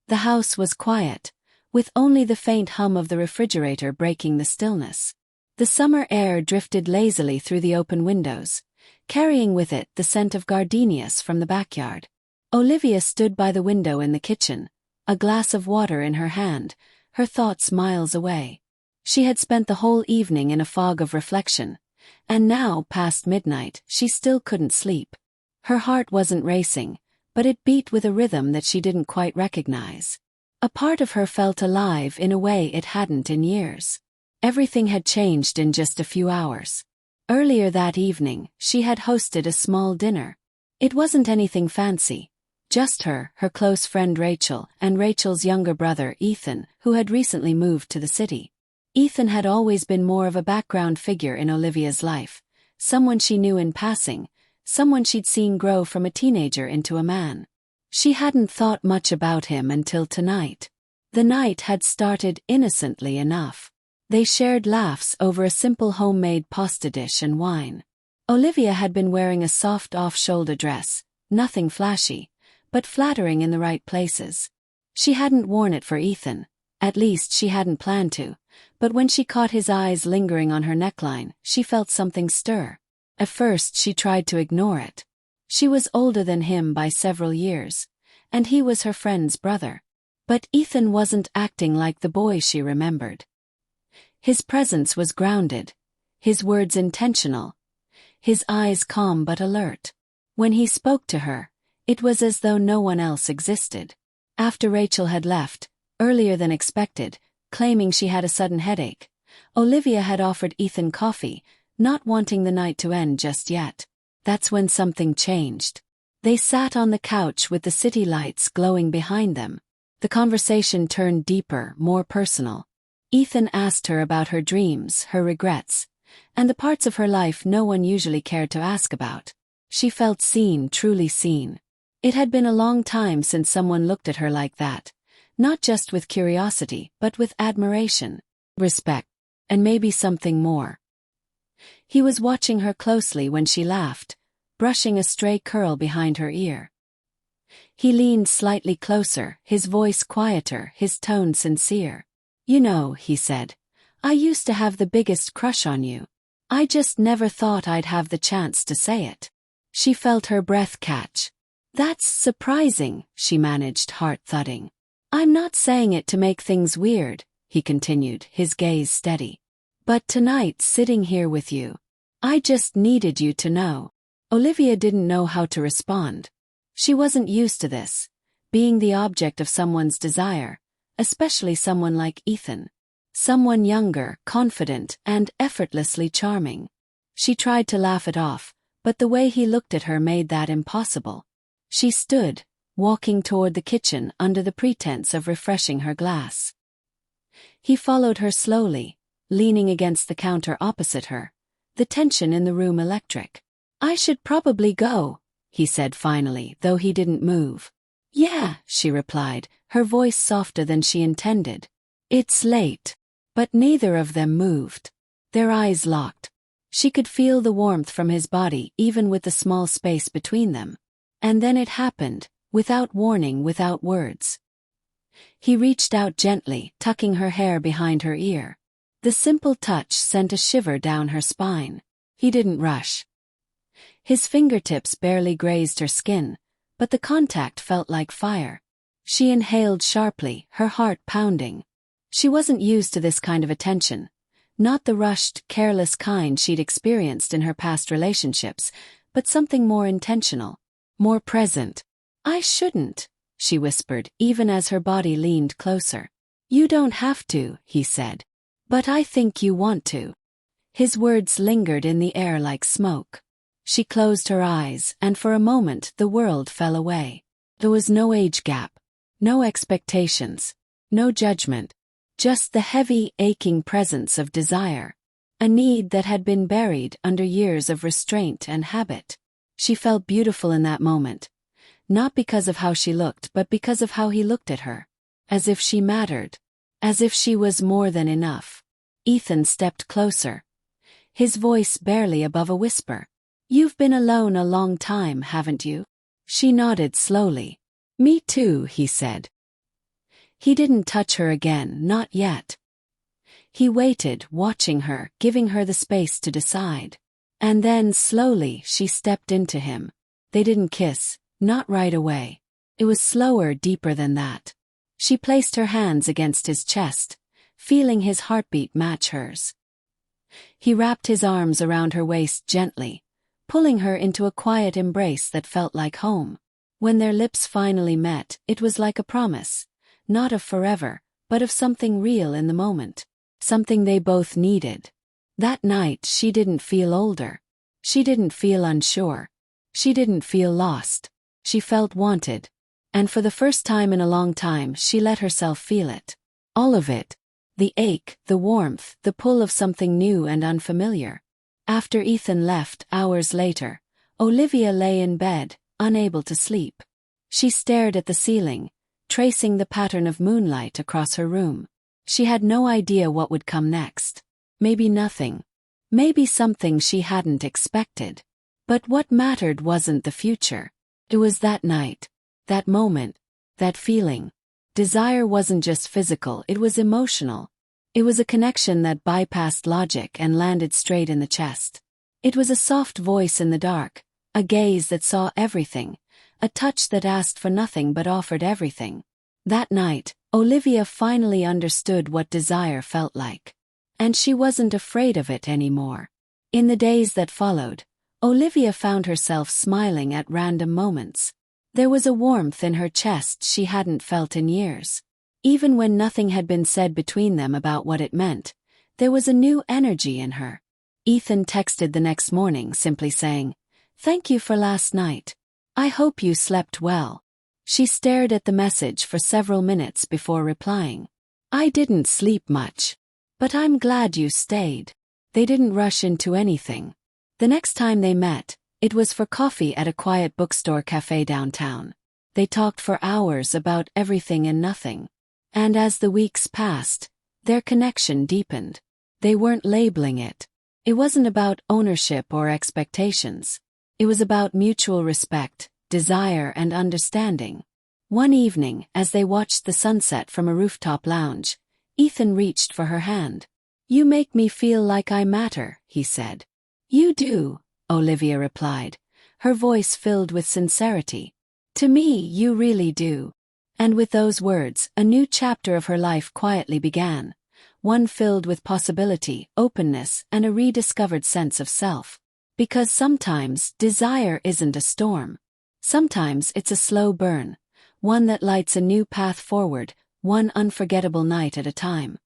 The house was quiet, with only the faint hum of the refrigerator breaking the stillness. The summer air drifted lazily through the open windows, carrying with it the scent of gardenias from the backyard. Olivia stood by the window in the kitchen, a glass of water in her hand, her thoughts miles away. She had spent the whole evening in a fog of reflection, and now, past midnight, she still couldn't sleep. Her heart wasn't racing, but it beat with a rhythm that she didn't quite recognize. A part of her felt alive in a way it hadn't in years. Everything had changed in just a few hours. Earlier that evening, she had hosted a small dinner. It wasn't anything fancy. Just her close friend Rachel, and Rachel's younger brother Ethan, who had recently moved to the city. Ethan had always been more of a background figure in Olivia's life, someone she knew in passing, someone she'd seen grow from a teenager into a man. She hadn't thought much about him until tonight. The night had started innocently enough. They shared laughs over a simple homemade pasta dish and wine. Olivia had been wearing a soft off-shoulder dress, nothing flashy, but flattering in the right places. She hadn't worn it for Ethan, at least she hadn't planned to, but when she caught his eyes lingering on her neckline, she felt something stir. At first she tried to ignore it. She was older than him by several years, and he was her friend's brother. But Ethan wasn't acting like the boy she remembered. His presence was grounded, his words intentional, his eyes calm but alert. When he spoke to her, it was as though no one else existed. After Rachel had left, earlier than expected, claiming she had a sudden headache, Olivia had offered Ethan coffee, not wanting the night to end just yet. That's when something changed. They sat on the couch with the city lights glowing behind them. The conversation turned deeper, more personal. Ethan asked her about her dreams, her regrets, and the parts of her life no one usually cared to ask about. She felt seen, truly seen. It had been a long time since someone looked at her like that, not just with curiosity, but with admiration, respect, and maybe something more. He was watching her closely when she laughed, brushing a stray curl behind her ear. He leaned slightly closer, his voice quieter, his tone sincere. "You know," he said, "I used to have the biggest crush on you. I just never thought I'd have the chance to say it." She felt her breath catch. "That's surprising," she managed, heart thudding. "I'm not saying it to make things weird," he continued, his gaze steady. "But tonight, sitting here with you, I just needed you to know." Olivia didn't know how to respond. She wasn't used to this, being the object of someone's desire, especially someone like Ethan. Someone younger, confident, and effortlessly charming. She tried to laugh it off, but the way he looked at her made that impossible. She stood, walking toward the kitchen under the pretense of refreshing her glass. He followed her slowly, leaning against the counter opposite her, the tension in the room electric. "I should probably go," he said finally, though he didn't move. "Yeah," she replied, her voice softer than she intended. "It's late." But neither of them moved. Their eyes locked. She could feel the warmth from his body even with the small space between them. And then it happened, without warning, without words. He reached out gently, tucking her hair behind her ear. The simple touch sent a shiver down her spine. He didn't rush. His fingertips barely grazed her skin, but the contact felt like fire. She inhaled sharply, her heart pounding. She wasn't used to this kind of attention, not the rushed, careless kind she'd experienced in her past relationships, but something more intentional, more present. "I shouldn't," she whispered, even as her body leaned closer. "You don't have to," he said. "But I think you want to." His words lingered in the air like smoke. She closed her eyes, and for a moment the world fell away. There was no age gap, no expectations, no judgment. Just the heavy, aching presence of desire. A need that had been buried under years of restraint and habit. She felt beautiful in that moment. Not because of how she looked, but because of how he looked at her. As if she mattered. As if she was more than enough. Ethan stepped closer. His voice barely above a whisper. "You've been alone a long time, haven't you?" She nodded slowly. "Me too," he said. He didn't touch her again, not yet. He waited, watching her, giving her the space to decide. And then, slowly, she stepped into him. They didn't kiss, not right away. It was slower, deeper than that. She placed her hands against his chest, feeling his heartbeat match hers. He wrapped his arms around her waist gently, pulling her into a quiet embrace that felt like home. When their lips finally met, it was like a promise, not of forever, but of something real in the moment, something they both needed. That night she didn't feel older. She didn't feel unsure. She didn't feel lost. She felt wanted. And for the first time in a long time she let herself feel it. All of it. The ache, the warmth, the pull of something new and unfamiliar. After Ethan left, hours later, Olivia lay in bed, unable to sleep. She stared at the ceiling, tracing the pattern of moonlight across her room. She had no idea what would come next. Maybe nothing. Maybe something she hadn't expected. But what mattered wasn't the future. It was that night, that moment, that feeling. Desire wasn't just physical, it was emotional. It was a connection that bypassed logic and landed straight in the chest. It was a soft voice in the dark, a gaze that saw everything, a touch that asked for nothing but offered everything. That night, Olivia finally understood what desire felt like. And she wasn't afraid of it anymore. In the days that followed, Olivia found herself smiling at random moments. There was a warmth in her chest she hadn't felt in years. Even when nothing had been said between them about what it meant, there was a new energy in her. Ethan texted the next morning simply saying, "Thank you for last night. I hope you slept well." She stared at the message for several minutes before replying. "I didn't sleep much. But I'm glad you stayed." They didn't rush into anything. The next time they met, it was for coffee at a quiet bookstore cafe downtown. They talked for hours about everything and nothing. And as the weeks passed, their connection deepened. They weren't labeling it. It wasn't about ownership or expectations. It was about mutual respect, desire, and understanding. One evening, as they watched the sunset from a rooftop lounge, Ethan reached for her hand. "You make me feel like I matter," he said. "You do," Olivia replied, her voice filled with sincerity. "To me, you really do." And with those words, a new chapter of her life quietly began, one filled with possibility, openness, and a rediscovered sense of self. Because sometimes, desire isn't a storm. Sometimes it's a slow burn, one that lights a new path forward, one unforgettable night at a time.